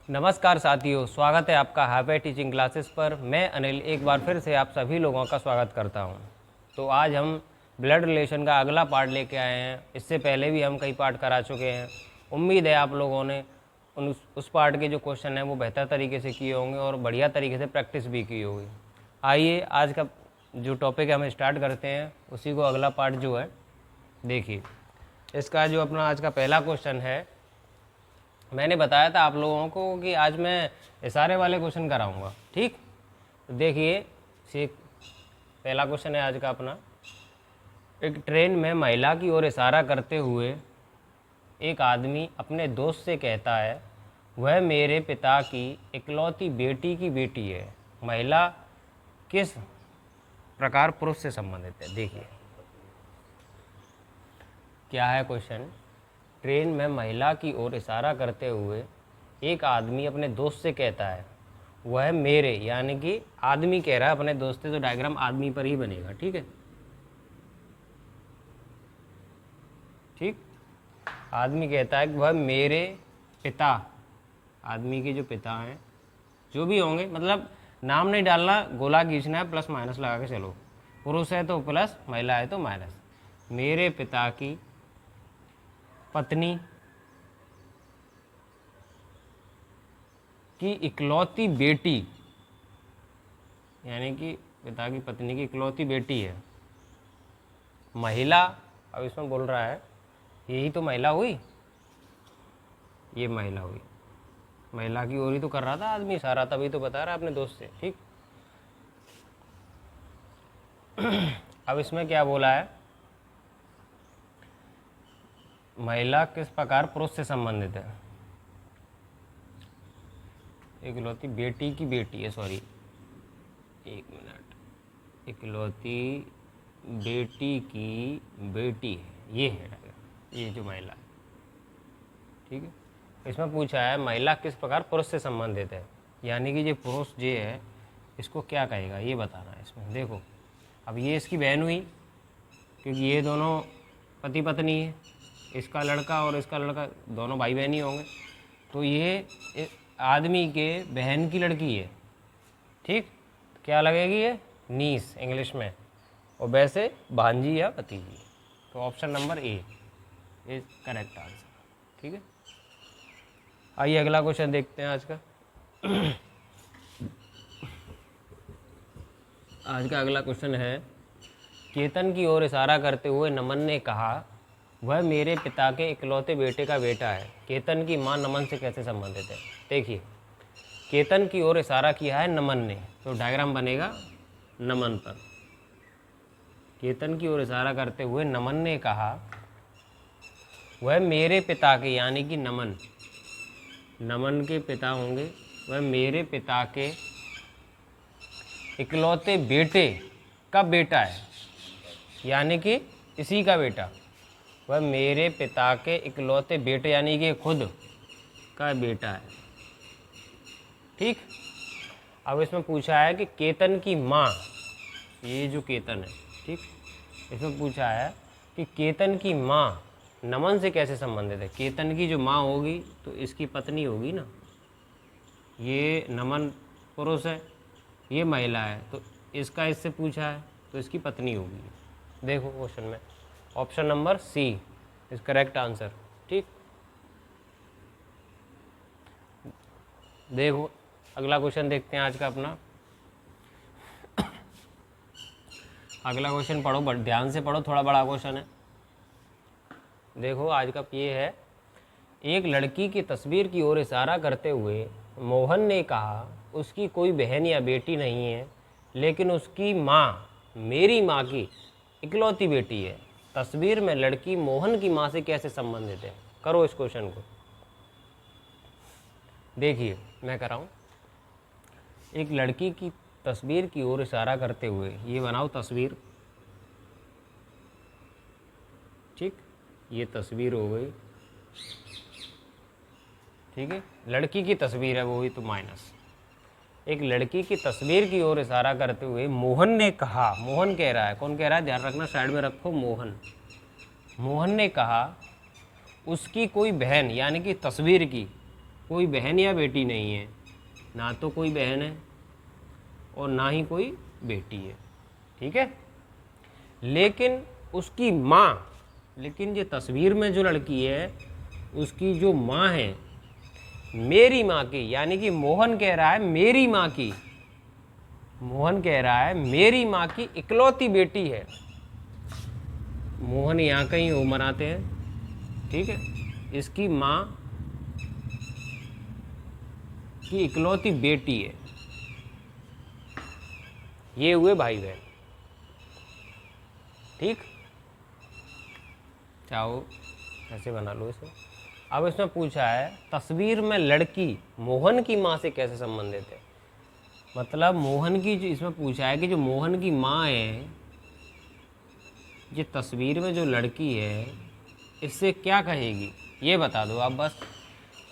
नमस्कार साथियों, स्वागत है आपका हाईवे टीचिंग क्लासेस पर। मैं अनिल एक बार फिर से आप सभी लोगों का स्वागत करता हूं। तो आज हम ब्लड रिलेशन का अगला पार्ट लेके आए हैं। इससे पहले भी हम कई पार्ट करा चुके हैं। उम्मीद है आप लोगों ने उस पार्ट के जो क्वेश्चन हैं वो बेहतर तरीके से किए होंगे और बढ़िया तरीके से प्रैक्टिस भी की होगी। आइए आज का जो टॉपिक है हम स्टार्ट करते हैं, उसी को अगला पार्ट जो है देखिए। इसका जो अपना आज का पहला क्वेश्चन है, मैंने बताया था आप लोगों को कि आज मैं इशारे वाले क्वेश्चन कराऊंगा। ठीक, तो देखिए पहला क्वेश्चन है आज का अपना। एक ट्रेन में महिला की ओर इशारा करते हुए एक आदमी अपने दोस्त से कहता है, वह मेरे पिता की इकलौती बेटी की बेटी है। महिला किस प्रकार पुरुष से संबंधित है? देखिए क्या है क्वेश्चन। ट्रेन में महिला की ओर इशारा करते हुए एक आदमी अपने दोस्त से कहता है, वह मेरे, यानी कि आदमी कह रहा है अपने दोस्त से, तो डायग्राम आदमी पर ही बनेगा। ठीक है, ठीक। आदमी कहता है कि वह मेरे पिता, आदमी के जो पिता हैं जो भी होंगे, मतलब नाम नहीं डालना, गोला खींचना है, प्लस माइनस लगा के चलो। पुरुष है तो प्लस, महिला है तो माइनस। मेरे पिता की पत्नी की इकलौती बेटी, यानी कि पिता की पत्नी की इकलौती बेटी है महिला। अब इसमें बोल रहा है यही तो महिला हुई, ये महिला हुई। महिला की ओर ही तो कर रहा था आदमी सारा, तभी तो बता रहा है अपने दोस्त से। ठीक, अब इसमें क्या बोला है, महिला किस प्रकार पुरुष से संबंधित है। इकलौती बेटी की बेटी है, सॉरी एक मिनट, इकलौती बेटी की बेटी है, ये है ये जो महिला है। ठीक है, इसमें पूछा है महिला किस प्रकार पुरुष से संबंधित है, यानी कि ये पुरुष जो है इसको क्या कहेगा ये बताना है इसमें। देखो अब ये इसकी बहन हुई, क्योंकि ये दोनों पति पत्नी है, इसका लड़का और इसका लड़का दोनों भाई बहन ही होंगे। तो ये आदमी के बहन की लड़की है। ठीक, तो क्या लगेगी ये? नीस इंग्लिश में, और वैसे भांजी या भतीजी। तो option number A is correct answer. ठीक है, आइए अगला क्वेश्चन देखते हैं आज का। आज का अगला क्वेश्चन है, केतन की ओर इशारा करते हुए नमन ने कहा, वह मेरे पिता के इकलौते बेटे का बेटा है। केतन की मां नमन से कैसे संबंधित है? देखिए केतन की ओर इशारा किया है नमन ने, तो डायग्राम बनेगा नमन पर। केतन की ओर इशारा करते हुए नमन ने कहा, वह मेरे पिता के, यानी कि नमन के पिता होंगे, वह मेरे पिता के इकलौते बेटे का बेटा है, यानी कि इसी का बेटा। वह मेरे पिता के इकलौते बेटे, यानी कि खुद का बेटा है। ठीक, अब इसमें पूछा है कि केतन की माँ, ये जो केतन है, ठीक, इसमें पूछा है कि केतन की माँ नमन से कैसे संबंधित है। केतन की जो माँ होगी तो इसकी पत्नी होगी ना, ये नमन पुरुष है, ये महिला है, तो इसका इससे पूछा है तो इसकी पत्नी होगी। देखो क्वेश्चन में option number C is correct answer. ठीक, देखो अगला क्वेश्चन देखते हैं आज का अपना। अगला क्वेश्चन पढ़ो, ध्यान से पढ़ो, थोड़ा बड़ा क्वेश्चन है। देखो आज का ये है, एक लड़की की तस्वीर की ओर इशारा करते हुए मोहन ने कहा, उसकी कोई बहन या बेटी नहीं है, लेकिन उसकी माँ मेरी माँ की इकलौती बेटी है। तस्वीर में लड़की मोहन की माँ से कैसे संबंधित है? करो इस क्वेश्चन को। देखिए मैं कर रहा हूँ, एक लड़की की तस्वीर की ओर इशारा करते हुए, ये बनाओ तस्वीर। ठीक, ये तस्वीर हो गई। ठीक है, लड़की की तस्वीर है वो ही तो माइनस। एक लड़की की तस्वीर की ओर इशारा करते हुए मोहन ने कहा, मोहन कह रहा है, कौन कह रहा है ध्यान रखना, साइड में रखो, मोहन ने कहा उसकी कोई बहन, यानी कि तस्वीर की कोई बहन या बेटी नहीं है, ना तो कोई बहन है और ना ही कोई बेटी है, ठीक है। लेकिन उसकी माँ, लेकिन ये तस्वीर में जो लड़की है उसकी जो माँ है मेरी माँ की, यानी कि मोहन कह रहा है मेरी माँ की, मोहन कह रहा है मेरी माँ की इकलौती बेटी है। मोहन यहाँ कहीं वो मनाते हैं, ठीक है। इसकी माँ की इकलौती बेटी है। ये हुए भाई बहन, ठीक। चाहो ऐसे बना लो इसे। अब इसमें पूछा है तस्वीर में लड़की मोहन की माँ से कैसे संबंधित है। मतलब मोहन की जो इसमें पूछा है कि जो मोहन की माँ है, ये तस्वीर में जो लड़की है इससे क्या कहेगी ये बता दो आप बस।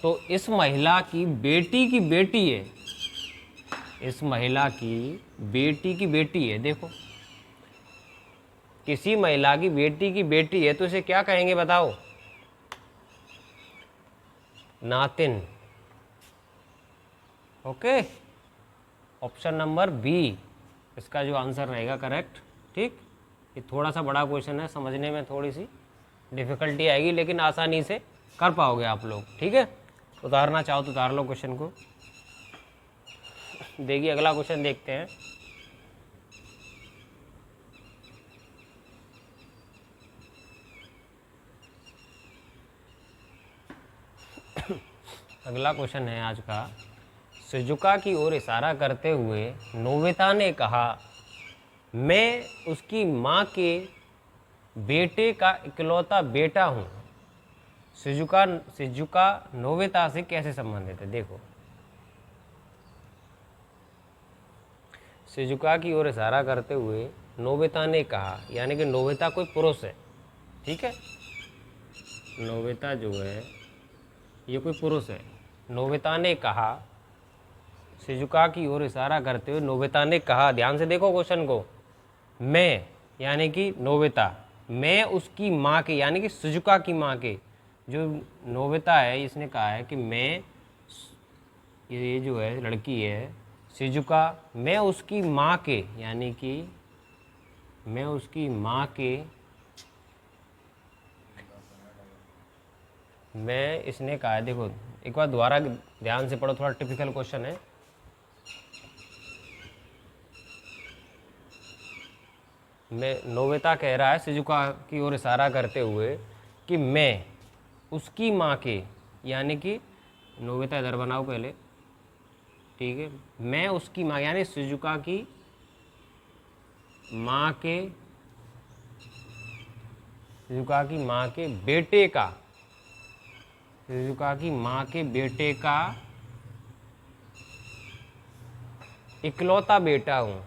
तो इस महिला की बेटी है, इस महिला की बेटी है। देखो किसी महिला की बेटी है तो इसे क्या कहेंगे बताओ? नातिन। ओके, ऑप्शन नंबर बी इसका जो आंसर रहेगा करेक्ट, ठीक। ये थोड़ा सा बड़ा क्वेश्चन है, समझने में थोड़ी सी डिफ़िकल्टी आएगी लेकिन आसानी से कर पाओगे आप लोग, ठीक है। उतारना चाहो तो उतार लो क्वेश्चन को। देखिए अगला क्वेश्चन देखते हैं। अगला क्वेश्चन है आज का। शिजुका की ओर इशारा करते हुए नोबिता ने कहा, मैं उसकी माँ के बेटे का इकलौता बेटा हूँ। शिजुका नोबिता से कैसे संबंधित है? देखो शिजुका की ओर इशारा करते हुए नोबिता ने कहा, यानी कि नोबिता कोई पुरुष है, ठीक है। नोबिता जो है ये कोई पुरुष है। नोबिता ने कहा, शिजुका की ओर इशारा करते हुए नोबिता ने कहा, ध्यान से देखो क्वेश्चन को, मैं यानी कि नोबिता, मैं उसकी माँ के यानी कि शिजुका की माँ के, जो नोबिता है इसने कहा है कि मैं, ये जो है लड़की है शिजुका, मैं उसकी माँ के यानी कि मैं उसकी माँ के, मैं इसने कहा है, देखो एक बार दोबारा ध्यान से पढ़ो, थोड़ा टिपिकल क्वेश्चन है। मैं, नोबिता कह रहा है शिजुका की ओर इशारा करते हुए कि मैं उसकी माँ के, यानी कि नोबिता इधर बनाओ पहले, ठीक है। मैं उसकी माँ यानी शिजुका की माँ के, शिजुका की माँ के बेटे का, शिजुका की माँ के बेटे का इकलौता बेटा हूँ।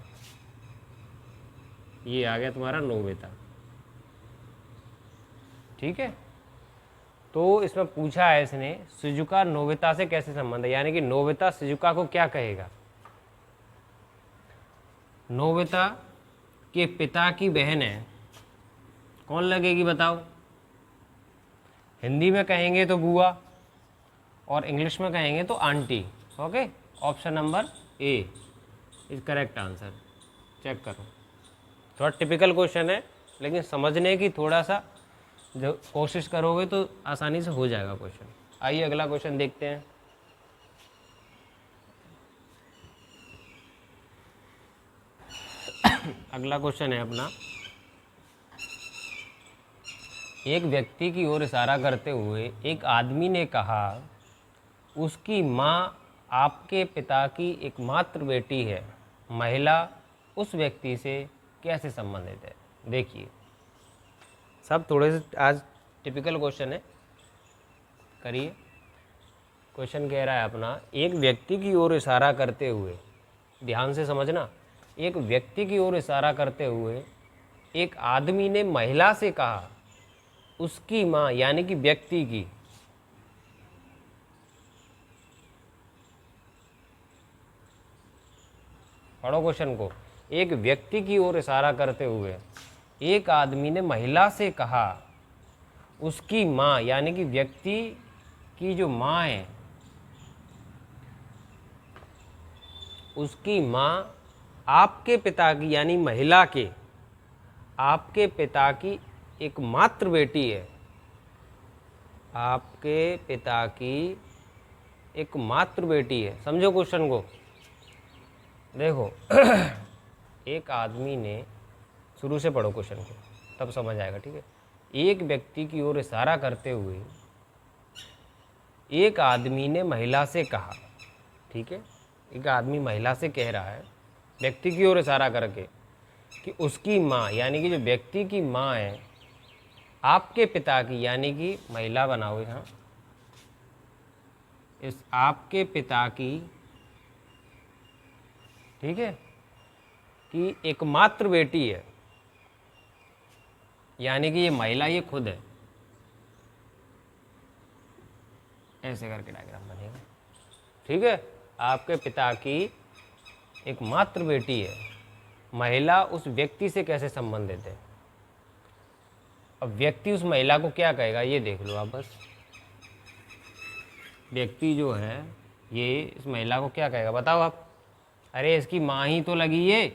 ये आ गया तुम्हारा नोबिता, ठीक है। तो इसमें पूछा है इसने शिजुका नोबिता से कैसे संबंध है, यानी कि नोबिता शिजुका को क्या कहेगा। नोबिता के पिता की बहन है, कौन लगेगी बताओ? हिंदी में कहेंगे तो बुआ और इंग्लिश में कहेंगे तो aunty. Okay, option number A is correct answer. Check करो, थोड़ा टिपिकल क्वेश्चन है लेकिन समझने की थोड़ा सा जो कोशिश करोगे तो आसानी से हो जाएगा क्वेश्चन। आइए अगला क्वेश्चन देखते हैं। अगला क्वेश्चन है अपना, एक व्यक्ति की ओर इशारा करते हुए एक आदमी ने कहा, उसकी माँ आपके पिता की एकमात्र बेटी है। महिला उस व्यक्ति से कैसे संबंधित है? देखिए सब थोड़े से आज टिपिकल क्वेश्चन है, करिए। क्वेश्चन कह रहा है अपना, एक व्यक्ति की ओर इशारा करते हुए, ध्यान से समझना, एक व्यक्ति की ओर इशारा करते हुए एक आदमी ने महिला से कहा, उसकी माँ यानी कि व्यक्ति की, पढ़ो क्वेश्चन को। एक व्यक्ति की ओर इशारा करते हुए एक आदमी ने महिला से कहा, उसकी माँ यानी कि व्यक्ति की जो माँ है उसकी माँ आपके पिता की यानी महिला के आपके पिता की एकमात्र बेटी है। आपके पिता की एकमात्र बेटी है। समझो क्वेश्चन को। देखो एक आदमी ने, शुरू से पढ़ो क्वेश्चन को तब समझ आएगा, ठीक है। एक व्यक्ति की ओर इशारा करते हुए एक आदमी ने महिला से कहा, ठीक है, एक आदमी महिला से कह रहा है व्यक्ति की ओर इशारा करके कि उसकी माँ यानी कि जो व्यक्ति की माँ है आपके पिता की, यानी कि महिला बनाओ यहाँ, इस आपके पिता की, ठीक है, कि एकमात्र बेटी है, यानी कि ये महिला ये खुद है। ऐसे करके डायग्राम बनेगा, ठीक है। आपके पिता की एकमात्र बेटी है, महिला उस व्यक्ति से कैसे संबंधित है। अब व्यक्ति उस महिला को क्या कहेगा ये देख लो आप बस। व्यक्ति जो है ये इस महिला को क्या कहेगा बताओ आप। अरे इसकी माँ ही तो लगी है,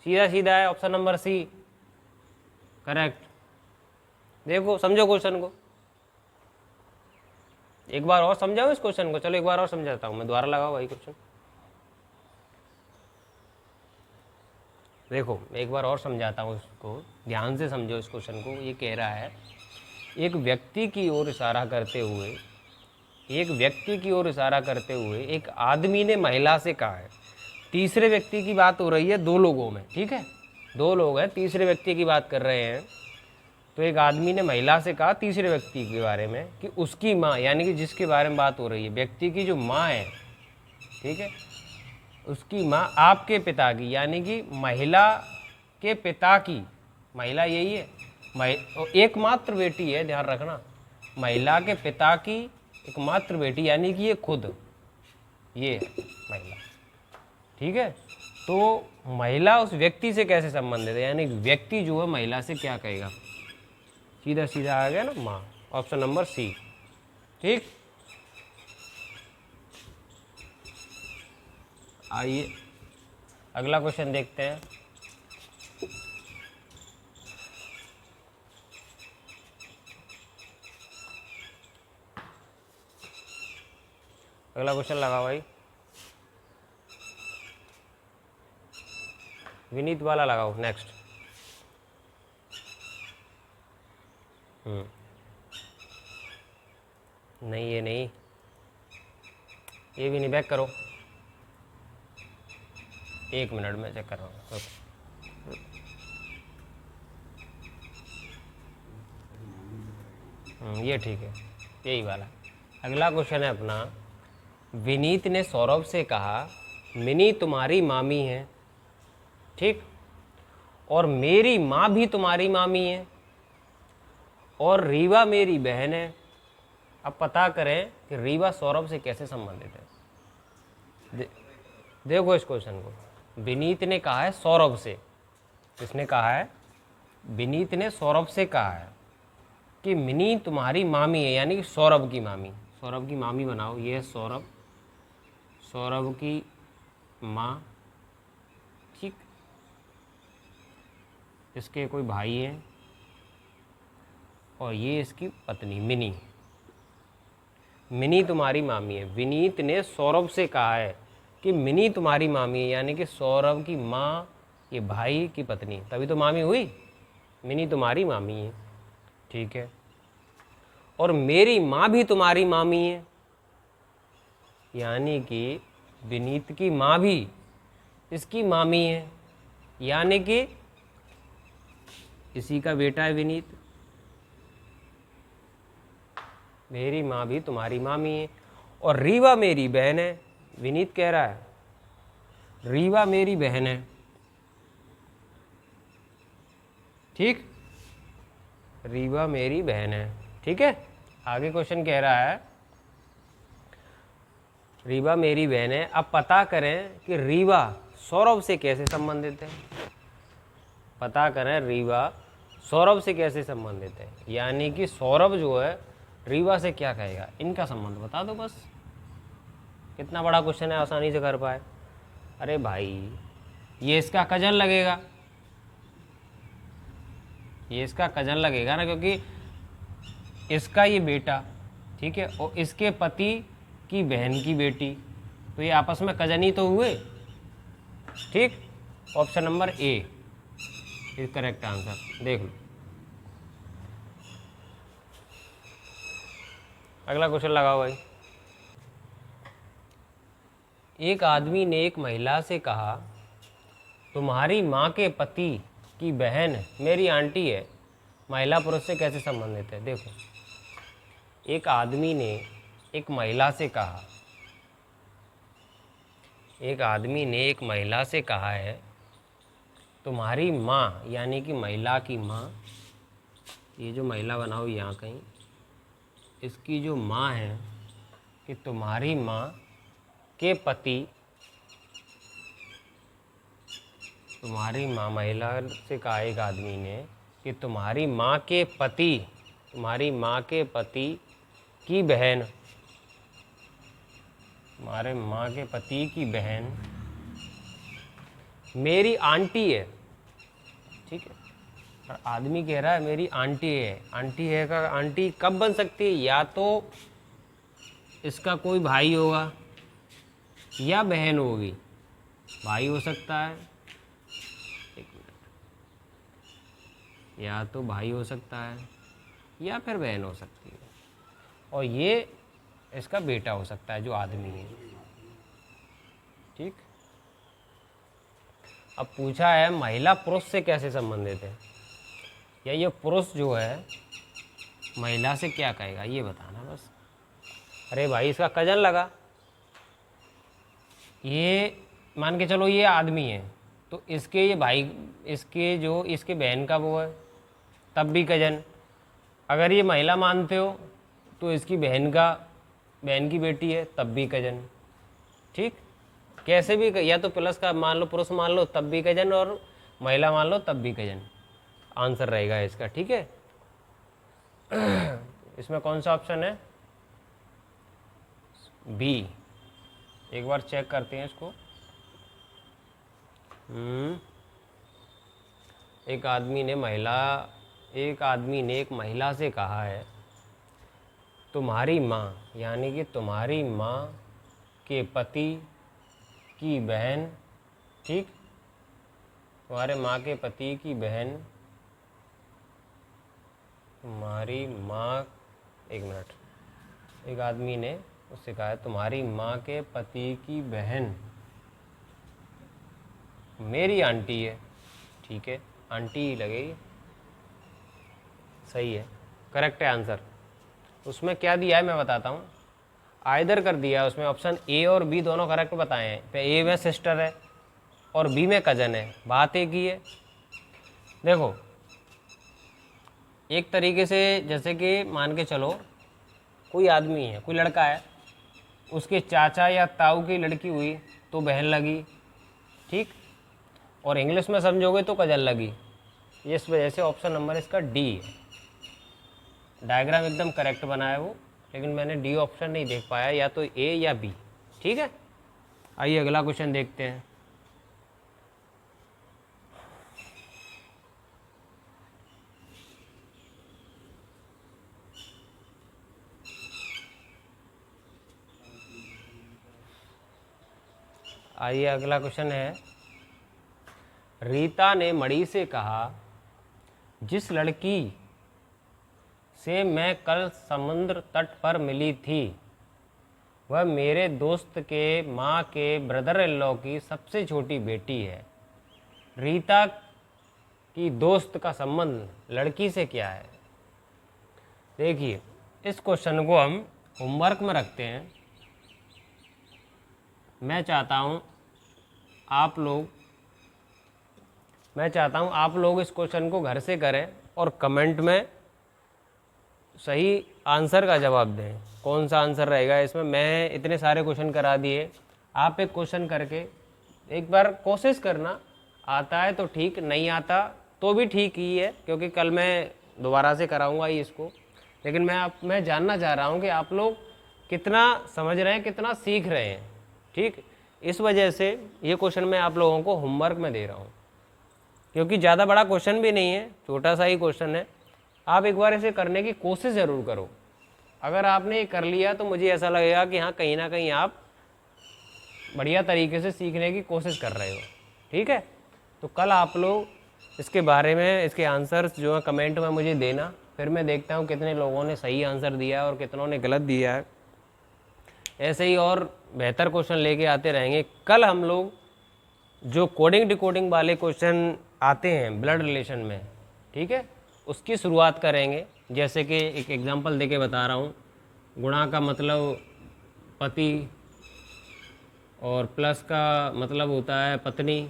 सीधा सीधा है, ऑप्शन नंबर सी करेक्ट। देखो समझो क्वेश्चन को, एक बार और समझाओ इस क्वेश्चन को। चलो एक बार और समझाता हूँ मैं, दोबारा लगाओ वही क्वेश्चन। देखो एक बार और समझाता हूँ इसको, ध्यान से समझो इस क्वेश्चन को। ये कह रहा है एक व्यक्ति की ओर इशारा करते हुए, एक व्यक्ति की ओर इशारा करते हुए एक आदमी ने महिला से कहा है। तीसरे व्यक्ति की बात हो रही है दो लोगों में, ठीक है, दो लोग हैं, तीसरे व्यक्ति की बात कर रहे हैं। तो एक आदमी ने महिला से कहा तीसरे व्यक्ति के बारे में कि उसकी माँ, यानी कि जिसके बारे में बात हो रही है व्यक्ति की जो माँ है, ठीक है, उसकी माँ आपके पिता की, यानी कि महिला के पिता की, महिला यही है, एकमात्र बेटी है, ध्यान रखना, महिला के पिता की एकमात्र बेटी, यानी कि ये खुद ये है महिला, ठीक है। तो महिला उस व्यक्ति से कैसे संबंधित है, यानी व्यक्ति जो है महिला से क्या कहेगा, सीधा सीधा आ गया ना माँ, ऑप्शन नंबर सी, ठीक। आइए अगला क्वेश्चन देखते हैं। अगला क्वेश्चन लगाओ भाई, विनीत वाला लगाओ नेक्स्ट। नहीं ये नहीं, ये भी नहीं, बैक करो, एक मिनट में चेक कर रहा हूँ। ये ठीक है, यही वाला। अगला क्वेश्चन है अपना, विनीत ने सौरभ से कहा मिनी तुम्हारी मामी है, ठीक, और मेरी माँ भी तुम्हारी मामी है, और रीवा मेरी बहन है। अब पता करें कि रीवा सौरभ से कैसे संबंधित है। देखो इस क्वेश्चन को, विनीत ने कहा है सौरभ से, किसने कहा है, विनीत ने सौरभ से कहा है कि मिनी तुम्हारी मामी है, यानी कि सौरभ की मामी, सौरभ की मामी बनाओ, ये है सौरभ, सौरभ की माँ, ठीक, इसके कोई भाई हैं और ये इसकी पत्नी मिनी, मिनी तुम्हारी मामी है। विनीत ने सौरभ से कहा है कि मिनी तुम्हारी मामी है, यानी कि सौरभ की माँ ये भाई की पत्नी, तभी तो मामी हुई, मिनी तुम्हारी मामी है, ठीक है, और मेरी माँ भी तुम्हारी मामी है, यानी कि विनीत की माँ भी इसकी मामी है, यानी कि इसी का बेटा है विनीत। मेरी माँ भी तुम्हारी मामी है, और रीवा मेरी बहन है, विनीत कह रहा है रीवा मेरी बहन है, ठीक, रीवा मेरी बहन है, ठीक है। आगे क्वेश्चन कह रहा है रीवा मेरी बहन है। अब पता करें कि रीवा सौरभ से कैसे संबंधित है, पता करें रीवा सौरभ से कैसे संबंधित है, यानी कि सौरभ जो है रीवा से क्या कहेगा, इनका संबंध बता दो बस। कितना बड़ा क्वेश्चन है, आसानी से कर पाए। अरे भाई ये इसका कजन लगेगा, ये इसका कजन लगेगा ना, क्योंकि इसका ये बेटा, ठीक है, और इसके पति की बहन की बेटी, तो ये आपस में कजन ही तो हुए। ठीक, option number A is correct answer. देख लो अगला क्वेश्चन लगाओ भाई। एक आदमी ने एक महिला से कहा, तुम्हारी माँ के पति की बहन मेरी आंटी है, महिला पुरुष से कैसे संबंधित है? देखो, एक आदमी ने एक महिला से कहा, एक आदमी ने एक महिला से कहा है, तुम्हारी माँ यानी कि महिला की माँ, ये जो महिला बनाओ यहाँ कहीं, इसकी जो माँ है, कि तुम्हारी माँ के पति, तुम्हारी माँ, महिला से कहा एक आदमी ने कि तुम्हारी माँ के पति, तुम्हारी माँ के पति की बहन, तुम्हारे माँ के पति की बहन मेरी आंटी है। ठीक है, और आदमी कह रहा है मेरी आंटी है। आंटी है का आंटी कब बन सकती है? या तो इसका कोई भाई होगा या बहन होगी। भाई हो सकता है, एक मिनट, या तो भाई हो सकता है या फिर बहन हो सकती है, और ये इसका बेटा हो सकता है जो आदमी है। ठीक, अब पूछा है महिला पुरुष से कैसे संबंधित है, या ये पुरुष जो है महिला से क्या कहेगा ये बताना बस। अरे भाई इसका कजन लगा, ये मान के चलो ये आदमी है, तो इसके ये भाई, इसके जो इसके बहन का वो है, तब भी कजन। अगर ये महिला मानते हो तो इसकी बहन का, बहन की बेटी है, तब भी कजन। ठीक, कैसे भी, या तो प्लस का मान लो, पुरुष मान लो तब भी कजन, और महिला मान लो तब भी कजन आंसर रहेगा इसका। ठीक है, इसमें कौन सा ऑप्शन है? बी। एक बार चेक करते हैं इसको। एक आदमी ने एक महिला से कहा है, तुम्हारी माँ यानी कि तुम्हारी माँ के पति की बहन, ठीक, तुम्हारे माँ के पति की बहन, तुम्हारी माँ, एक मिनट, एक आदमी ने उससे कहा है तुम्हारी माँ के पति की बहन मेरी आंटी है। ठीक है, आंटी ही लगेगी, सही है, करेक्ट है आंसर। उसमें क्या दिया है मैं बताता हूँ, आइदर कर दिया उसमें, ऑप्शन ए और बी दोनों करेक्ट बताए हैं। पे ए में सिस्टर है और बी में कजन है, बात एक ही है। देखो एक तरीके से, जैसे कि मान के चलो कोई आदमी है, कोई लड़का है, उसके चाचा या ताऊ की लड़की हुई तो बहन लगी। ठीक, और इंग्लिश में समझोगे तो कजन लगी। इस वजह से ऑप्शन नंबर इसका डी है। डायग्राम एकदम करेक्ट बना है वो, लेकिन मैंने डी ऑप्शन नहीं देख पाया, या तो ए या बी। ठीक है, आइए अगला क्वेश्चन देखते हैं। आइए अगला क्वेश्चन है, रीता ने मणि से कहा, जिस लड़की से मैं कल समुद्र तट पर मिली थी वह मेरे दोस्त के माँ के ब्रदर इन लॉ की सबसे छोटी बेटी है। रीता की दोस्त का संबंध लड़की से क्या है? देखिए इस क्वेश्चन को हम होमवर्क में रखते हैं। मैं चाहता हूँ आप लोग इस क्वेश्चन को घर से करें और कमेंट में सही आंसर का जवाब दें। कौन सा आंसर रहेगा इसमें? मैं इतने सारे क्वेश्चन करा दिए, आप एक क्वेश्चन करके एक बार कोशिश करना। आता है तो ठीक, नहीं आता तो भी ठीक ही है, क्योंकि कल मैं दोबारा से कराऊंगा ही इसको। लेकिन मैं जानना चाह रहा हूँ कि आप लोग कितना समझ रहे हैं, कितना सीख रहे हैं। ठीक, इस वजह से ये क्वेश्चन मैं आप लोगों को होमवर्क में दे रहा हूँ, क्योंकि ज़्यादा बड़ा क्वेश्चन भी नहीं है, छोटा सा ही क्वेश्चन है। आप एक बार इसे करने की कोशिश ज़रूर करो। अगर आपने ये कर लिया तो मुझे ऐसा लगेगा कि हाँ, कहीं ना कहीं आप बढ़िया तरीके से सीखने की कोशिश कर रहे हो। ठीक है, तो कल आप लोग इसके बारे में, इसके आंसर्स जो है कमेंट में मुझे देना, फिर मैं देखता हूँ कितने लोगों ने सही आंसर दिया है और कितनों ने गलत दिया है। ऐसे ही और बेहतर क्वेश्चन लेके आते रहेंगे। कल हम लोग जो कोडिंग डिकोडिंग वाले क्वेश्चन आते हैं ब्लड रिलेशन में, ठीक है, उसकी शुरुआत करेंगे। जैसे कि एक एग्जांपल देके बता रहा हूँ, गुणा का मतलब पति और प्लस का मतलब होता है पत्नी,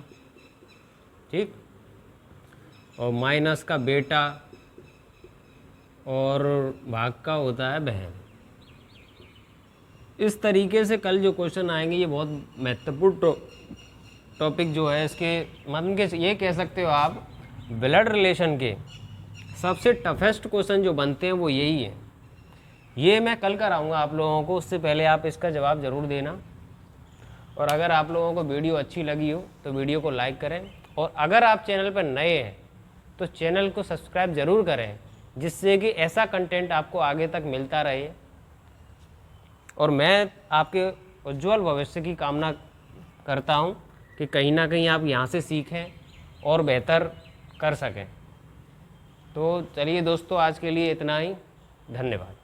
ठीक, और माइनस का बेटा और भाग का होता है बहन। इस तरीके से कल जो क्वेश्चन आएंगे ये बहुत महत्वपूर्ण टॉपिक जो है, इसके मतलब के ये कह सकते हो आप ब्लड रिलेशन के सबसे टफेस्ट क्वेश्चन जो बनते हैं वो यही है। ये मैं कल कराऊंगा आप लोगों को, उससे पहले आप इसका जवाब ज़रूर देना। और अगर आप लोगों को वीडियो अच्छी लगी हो तो वीडियो को लाइक करें, और अगर आप चैनल पर नए हैं तो चैनल को सब्सक्राइब ज़रूर करें, जिससे कि ऐसा कंटेंट आपको आगे तक मिलता रहे। और मैं आपके उज्जवल भविष्य की कामना करता हूं कि कहीं ना कहीं आप यहां से सीखें और बेहतर कर सकें। तो चलिए दोस्तों, आज के लिए इतना ही। धन्यवाद।